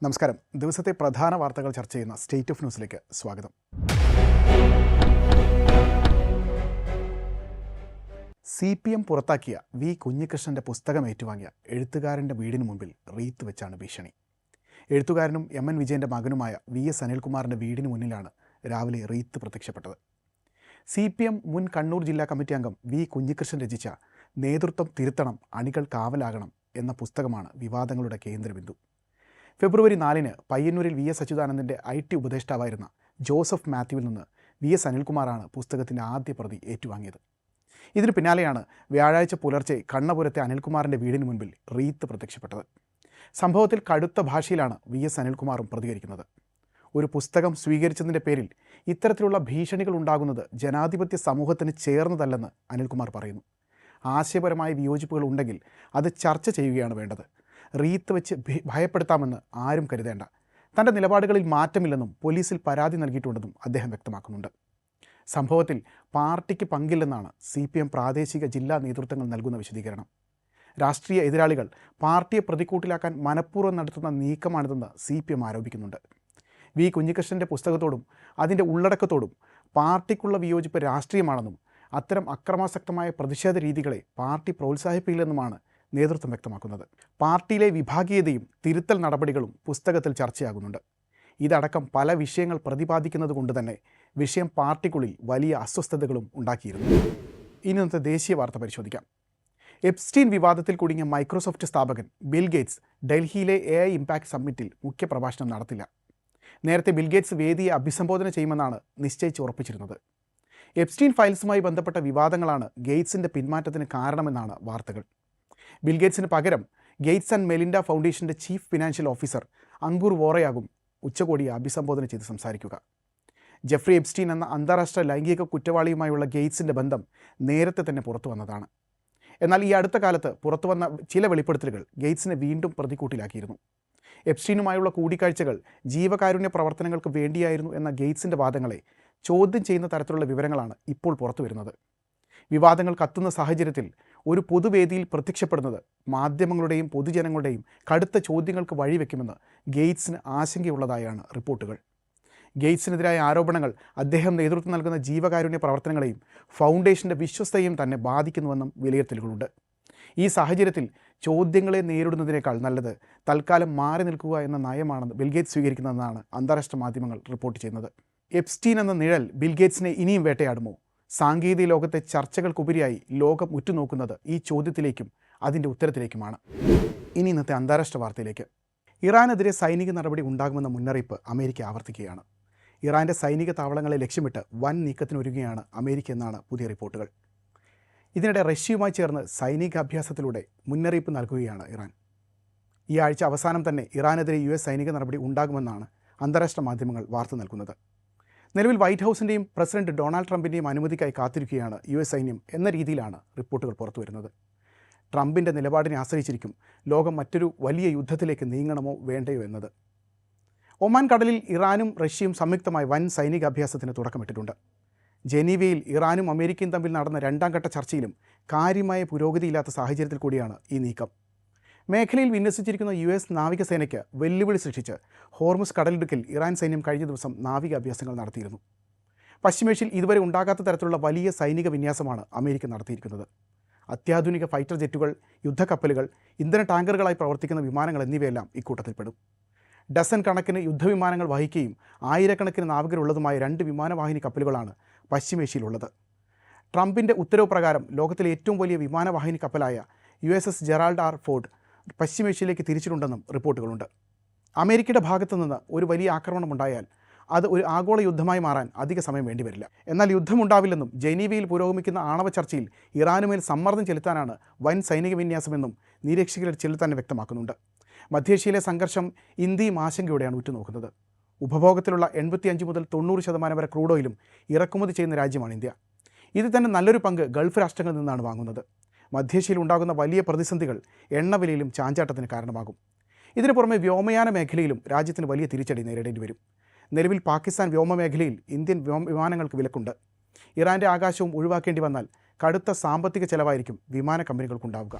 നമസ്കാരം. ദിവസത്തെ പ്രധാന വാർത്തകൾ ചർച്ച ചെയ്യുന്ന സ്റ്റേറ്റ് ഓഫ് ന്യൂസിലേക്ക് സ്വാഗതം. CPM പുറത്താക്കിയ വി കുഞ്ഞികൃഷ്ണൻ്റെ പുസ്തകം ഏറ്റുവാങ്ങിയ എഴുത്തുകാരൻ്റെ വീടിന് മുമ്പിൽ റീത്ത് വെച്ചാണ് ഭീഷണി. എഴുത്തുകാരനും MN വിജയൻ്റെ മകനുമായ VS അനിൽകുമാറിൻ്റെ വീടിന് മുന്നിലാണ് രാവിലെ റീത്ത് പ്രത്യക്ഷപ്പെട്ടത്. CPM മുൻ കണ്ണൂർ ജില്ലാ കമ്മിറ്റി അംഗം വി കുഞ്ഞികൃഷ്ണൻ രചിച്ച നേതൃത്വം തിരുത്തണം, അണികൾ കാവലാകണം എന്ന പുസ്തകമാണ് വിവാദങ്ങളുടെ കേന്ദ്രബിന്ദു. ഫെബ്രുവരി 4-ന് പയ്യന്നൂരിൽ VS അച്യുതാനന്ദൻ്റെ IT ഉപദേഷ്ടാവായിരുന്ന ജോസഫ് മാത്യുവിൽ നിന്ന് VS അനിൽകുമാറാണ് പുസ്തകത്തിൻ്റെ ആദ്യ പ്രതി ഏറ്റുവാങ്ങിയത്. ഇതിനു പിന്നാലെയാണ് വ്യാഴാഴ്ച പുലർച്ചെ കണ്ണപുരത്തെ അനിൽകുമാറിൻ്റെ വീടിന് മുൻപിൽ റീത്ത് പ്രത്യക്ഷപ്പെട്ടത്. സംഭവത്തിൽ കടുത്ത ഭാഷയിലാണ് VS അനിൽകുമാറും പ്രതികരിക്കുന്നത്. ഒരു പുസ്തകം സ്വീകരിച്ചതിൻ്റെ പേരിൽ ഇത്തരത്തിലുള്ള ഭീഷണികൾ ഉണ്ടാകുന്നത് ജനാധിപത്യ സമൂഹത്തിന് ചേർന്നതല്ലെന്ന് അനിൽകുമാർ പറയുന്നു. ആശയപരമായ വിയോജിപ്പുകൾ ഉണ്ടെങ്കിൽ അത് ചർച്ച ചെയ്യുകയാണ് വേണ്ടത്. റീത്ത് വെച്ച് ഭയപ്പെടുത്താമെന്ന് ആരും കരുതേണ്ട. തൻ്റെ നിലപാടുകളിൽ മാറ്റമില്ലെന്നും പോലീസിൽ പരാതി നൽകിയിട്ടുണ്ടെന്നും അദ്ദേഹം വ്യക്തമാക്കുന്നുണ്ട്. സംഭവത്തിൽ പാർട്ടിക്ക് പങ്കില്ലെന്നാണ് CPM പ്രാദേശിക ജില്ലാ നേതൃത്വങ്ങൾ നൽകുന്ന വിശദീകരണം. രാഷ്ട്രീയ എതിരാളികൾ പാർട്ടിയെ പ്രതിക്കൂട്ടിലാക്കാൻ മനഃപൂർവ്വം നടത്തുന്ന നീക്കമാണിതെന്ന് CPM ആരോപിക്കുന്നുണ്ട്. വി കുഞ്ഞികൃഷ്ണൻ്റെ പുസ്തകത്തോടും അതിൻ്റെ ഉള്ളടക്കത്തോടും പാർട്ടിക്കുള്ള വിയോജിപ്പ് രാഷ്ട്രീയമാണെന്നും അത്തരം അക്രമാസക്തമായ പ്രതിഷേധ രീതികളെ പാർട്ടി പ്രോത്സാഹിപ്പിക്കില്ലെന്നുമാണ് നേതൃത്വം വ്യക്തമാക്കുന്നത്. പാർട്ടിയിലെ വിഭാഗീയതയും തിരുത്തൽ നടപടികളും പുസ്തകത്തിൽ ചർച്ചയാകുന്നുണ്ട്. ഇതടക്കം പല വിഷയങ്ങൾ പ്രതിപാദിക്കുന്നത് കൊണ്ട് തന്നെ വിഷയം പാർട്ടിക്കുള്ളിൽ വലിയ അസ്വസ്ഥതകളും ഉണ്ടാക്കിയിരുന്നു. ഇന്നത്തെ ദേശീയ വാർത്ത പരിശോധിക്കാം. എപ്സ്റ്റീൻ വിവാദത്തിൽ കുടുങ്ങിയ മൈക്രോസോഫ്റ്റ് സ്ഥാപകൻ ബിൽ ഗേറ്റ്സ് ഡൽഹിയിലെ AI ഇമ്പാക്ട് സമ്മിറ്റിൽ മുഖ്യപ്രഭാഷണം നടത്തില്ല. നേരത്തെ ബിൽ ഗേറ്റ്സ് വേദിയെ അഭിസംബോധന ചെയ്യുമെന്നാണ് നിശ്ചയിച്ച് ഉറപ്പിച്ചിരുന്നത്. എപ്സ്റ്റീൻ ഫയൽസുമായി ബന്ധപ്പെട്ട വിവാദങ്ങളാണ് ഗേറ്റ്സിൻ്റെ പിന്മാറ്റത്തിന് കാരണമെന്നാണ് വാർത്തകൾ. ബിൽ ഗേറ്റ്സിന് പകരം ഗേറ്റ്സ് ആൻഡ് മെലിൻഡ ഫൗണ്ടേഷൻ്റെ ചീഫ് ഫിനാൻഷ്യൽ ഓഫീസർ അങ്കുർ വോറയാകും ഉച്ചകോടിയെ അഭിസംബോധന ചെയ്ത് സംസാരിക്കുക. ജെഫ്രി എപ്സ്റ്റീൻ എന്ന അന്താരാഷ്ട്ര ലൈംഗിക കുറ്റവാളിയുമായുള്ള ഗേറ്റ്സിൻ്റെ ബന്ധം നേരത്തെ തന്നെ പുറത്തു വന്നതാണ്. എന്നാൽ ഈ അടുത്ത കാലത്ത് പുറത്തുവന്ന ചില വെളിപ്പെടുത്തലുകൾ ഗേറ്റ്സിനെ വീണ്ടും പ്രതിക്കൂട്ടിലാക്കിയിരുന്നു. എപ്സ്റ്റീനുമായുള്ള കൂടിക്കാഴ്ചകൾ ജീവകാരുണ്യ പ്രവർത്തനങ്ങൾക്ക് വേണ്ടിയായിരുന്നു എന്ന ഗേറ്റ്സിൻ്റെ വാദങ്ങളെ ചോദ്യം ചെയ്യുന്ന തരത്തിലുള്ള വിവരങ്ങളാണ് ഇപ്പോൾ പുറത്തു വരുന്നത്. വിവാദങ്ങൾ കത്തുന്ന സാഹചര്യത്തിൽ ഒരു പൊതുവേദിയിൽ പ്രത്യക്ഷപ്പെടുന്നത് മാധ്യമങ്ങളുടെയും പൊതുജനങ്ങളുടെയും കടുത്ത ചോദ്യങ്ങൾക്ക് വഴിവെക്കുമെന്ന് ഗേറ്റ്സിന് ആശങ്കയുള്ളതായാണ് റിപ്പോർട്ടുകൾ. ഗേറ്റ്സിനെതിരായ ആരോപണങ്ങൾ അദ്ദേഹം നേതൃത്വം നൽകുന്ന ജീവകാരുണ്യ പ്രവർത്തനങ്ങളെയും ഫൗണ്ടേഷൻ്റെ വിശ്വസ്തയും തന്നെ ബാധിക്കുന്നുവെന്നും വിലയിരുത്തലുകളുണ്ട്. ഈ സാഹചര്യത്തിൽ ചോദ്യങ്ങളെ നേരിടുന്നതിനേക്കാൾ നല്ലത് തൽക്കാലം മാറി നിൽക്കുക എന്ന നയമാണെന്ന് ബിൽ ഗേറ്റ്സ് സ്വീകരിക്കുന്നതെന്നാണ് അന്താരാഷ്ട്ര മാധ്യമങ്ങൾ റിപ്പോർട്ട് ചെയ്യുന്നത്. എപ്സ്റ്റീൻ എന്ന നിഴൽ ബിൽ ഗേറ്റ്സിനെ ഇനിയും വേട്ടയാടുമോ? സാങ്കേതിക ലോകത്തെ ചർച്ചകൾക്കുപരിയായി ലോകം ഉറ്റുനോക്കുന്നത് ഈ ചോദ്യത്തിലേക്കും അതിൻ്റെ ഉത്തരത്തിലേക്കുമാണ്. ഇനി ഇന്നത്തെ അന്താരാഷ്ട്ര വാർത്തയിലേക്ക്. ഇറാനെതിരെ സൈനിക നടപടി ഉണ്ടാകുമെന്ന മുന്നറിയിപ്പ് അമേരിക്ക ആവർത്തിക്കുകയാണ്. ഇറാൻ്റെ സൈനിക താവളങ്ങളെ ലക്ഷ്യമിട്ട് വൻ നീക്കത്തിനൊരുങ്ങുകയാണ് അമേരിക്ക എന്നാണ് പുതിയ റിപ്പോർട്ടുകൾ. ഇതിനിടെ റഷ്യയുമായി ചേർന്ന് സൈനികാഭ്യാസത്തിലൂടെ മുന്നറിയിപ്പ് നൽകുകയാണ് ഇറാൻ. ഈ ആഴ്ച അവസാനം തന്നെ ഇറാനെതിരെ US സൈനിക നടപടി ഉണ്ടാകുമെന്നാണ് അന്താരാഷ്ട്ര മാധ്യമങ്ങൾ വാർത്ത നൽകുന്നത്. നിലവിൽ വൈറ്റ് ഹൗസിൻ്റെയും പ്രസിഡന്റ് ഡൊണാൾഡ് ട്രംപിൻ്റെയും അനുമതിക്കായി കാത്തിരിക്കുകയാണ് US സൈന്യം എന്ന രീതിയിലാണ് റിപ്പോർട്ടുകൾ പുറത്തു വരുന്നത്. ട്രംപിൻ്റെ നിലപാടിനെ ആശ്രയിച്ചിരിക്കും ലോകം മറ്റൊരു വലിയ യുദ്ധത്തിലേക്ക് നീങ്ങണമോ വേണ്ടയോ എന്നത്. ഒമാൻ കടലിൽ ഇറാനും റഷ്യയും സംയുക്തമായി വൻ സൈനികാഭ്യാസത്തിന് തുടക്കമിട്ടിട്ടുണ്ട്. ജനീവയിൽ ഇറാനും അമേരിക്കയും തമ്മിൽ നടന്ന രണ്ടാം ഘട്ട ചർച്ചയിലും കാര്യമായ പുരോഗതിയില്ലാത്ത സാഹചര്യത്തിൽ കൂടിയാണ് ഈ നീക്കം. മേഖലയിൽ വിന്യസിച്ചിരിക്കുന്ന US നാവികസേനയ്ക്ക് വെല്ലുവിളി സൃഷ്ടിച്ച് ഹോർമുസ് കടലിടുക്കിൽ ഇറാൻ സൈന്യം കഴിഞ്ഞ ദിവസം നാവികാഭ്യാസങ്ങൾ നടത്തിയിരുന്നു. പശ്ചിമേഷ്യയിൽ ഇതുവരെ ഉണ്ടാകാത്ത തരത്തിലുള്ള വലിയ സൈനിക വിന്യാസമാണ് അമേരിക്ക നടത്തിയിരിക്കുന്നത്. അത്യാധുനിക ഫൈറ്റർ ജെറ്റുകൾ, യുദ്ധക്കപ്പലുകൾ, ഇന്ധന ടാങ്കറുകളായി പ്രവർത്തിക്കുന്ന വിമാനങ്ങൾ എന്നിവയെല്ലാം ഇക്കൂട്ടത്തിൽപ്പെടും. ഡസൻ കണക്കിന് യുദ്ധവിമാനങ്ങൾ വഹിക്കുകയും ആയിരക്കണക്കിന് നാവികരുള്ളതുമായ 2 വിമാനവാഹിനി കപ്പലുകളാണ് പശ്ചിമേഷ്യയിലുള്ളത്. ട്രംപിൻ്റെ ഉത്തരവ് പ്രകാരം ലോകത്തിലെ ഏറ്റവും വലിയ വിമാനവാഹിനി കപ്പലായ USS ജെറാൾഡ് R. ഫോർഡ് പശ്ചിമേഷ്യയിലേക്ക് തിരിച്ചിട്ടുണ്ടെന്നും റിപ്പോർട്ടുകളുണ്ട്. അമേരിക്കയുടെ ഭാഗത്തു നിന്ന് ഒരു വലിയ ആക്രമണമുണ്ടായാൽ അത് ഒരു ആഗോള യുദ്ധമായി മാറാൻ അധിക സമയം വേണ്ടിവരില്ല. എന്നാൽ യുദ്ധമുണ്ടാവില്ലെന്നും ജനീവയിൽ പുരോഗമിക്കുന്ന ആണവ ചർച്ചയിൽ ഇറാനുമേൽ സമ്മർദ്ദം ചെലുത്താനാണ് വൻ സൈനിക വിന്യാസമെന്നും നിരീക്ഷകരുടെ ചിലർ തന്നെ വ്യക്തമാക്കുന്നുണ്ട്. മധ്യേഷ്യയിലെ സംഘർഷം ഇന്ത്യയും ആശങ്കയോടെയാണ് ഉറ്റുനോക്കുന്നത്. ഉപഭോഗത്തിലുള്ള 85 മുതൽ 90% വരെ ക്രൂഡ് ഓയിലും ഇറക്കുമതി ചെയ്യുന്ന രാജ്യമാണ് ഇന്ത്യ. ഇതിൽ തന്നെ നല്ലൊരു പങ്ക് ഗൾഫ് രാഷ്ട്രങ്ങളിൽ നിന്നാണ് വാങ്ങുന്നത്. മധ്യേഷ്യയിൽ ഉണ്ടാകുന്ന വലിയ പ്രതിസന്ധികൾ എണ്ണവിലയിലും ചാഞ്ചാട്ടത്തിന് കാരണമാകും. ഇതിനു പുറമെ വ്യോമയാന മേഖലയിലും രാജ്യത്തിന് വലിയ തിരിച്ചടി നേരിടേണ്ടി വരും. നിലവിൽ പാകിസ്ഥാൻ വ്യോമമേഖലയിൽ ഇന്ത്യൻ വിമാനങ്ങൾക്ക് വിലക്കുണ്ട്. ഇറാൻ്റെ ആകാശവും ഒഴിവാക്കേണ്ടി വന്നാൽ കടുത്ത സാമ്പത്തിക ചെലവായിരിക്കും വിമാന കമ്പനികൾക്കുണ്ടാവുക.